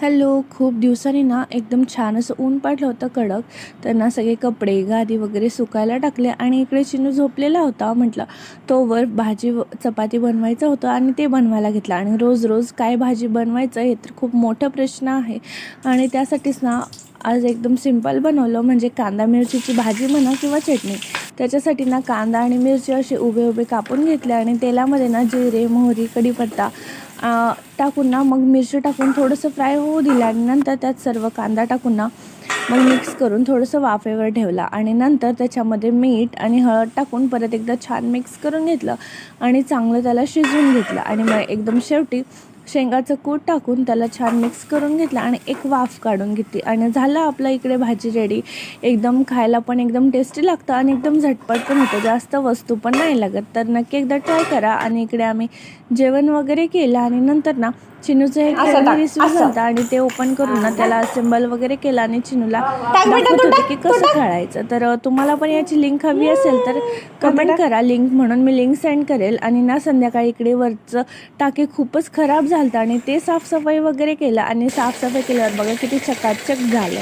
Hello. खूप दिवसांनी ना एकदम छान असं ऊन पडलं होतं कडक. तर ना सगळे कपडे गादी वगैरे सुकायला टाकले आणि इकडे चिनू झोपलेला होता. म्हटलं तोवर भाजी चपाती बनवायचं होतं आणि ते बनवायला घेतलं. आणि रोज रोज काय भाजी बनवायचं हे तर खूप मोठा प्रश्न आहे. आणि त्यासाठीच ना आज एकदम सिंपल बनवलं, म्हणजे कांदा मिरचीची भाजी म्हणा किंवा चटणी. त्याच्यासाठी ना कांदा आणि मिरची असे उभे उभे कापून घेतले आणि तेलामध्ये ना जिरे, मोहरी, कढीपत्ता टाकून ना मग मिरची टाकून थोडंसं फ्राय होऊ दिलं. आणि नंतर त्यात सर्व कांदा टाकून ना मग मिक्स करून थोडंसं वाफेवर ठेवला. आणि नंतर त्याच्यामध्ये मीठ आणि हळद टाकून परत एकदा छान मिक्स करून घेतलं आणि चांगलं त्याला शिजवून घेतलं. आणि मग एकदम शेवटी शेंगाचं कूट टाकून त्याला छान मिक्स करून घेतलं आणि एक वाफ काढून घेतली आणि झालं आपलं इकडे भाजी रेडी. एकदम खायला पण एकदम टेस्टी लागतं आणि एकदम झटपट पण होतं, जास्त वस्तू पण नाही लागत. तर नक्की एकदा ट्राय करा. आणि इकडे आम्ही जेवण वगैरे केलं आणि नंतर ना चिनूचं एक फ्रेंडली रिसिव्ह झालं आणि ते ओपन करून ना त्याला असेंबल वगैरे केलं आणि चिनूला दाखवत होते की कसं खेळायचं. तर तुम्हाला पण याची लिंक हवी असेल तर कमेंट करा लिंक, म्हणून मी लिंक सेंड करेल. आणि ना संध्याकाळी इकडे वरचं टाके खूपच खराब झालं आणि ते साफसफाई वगैरे केलं आणि साफसफाई केल्यावर बघा किती चकाचक झालं.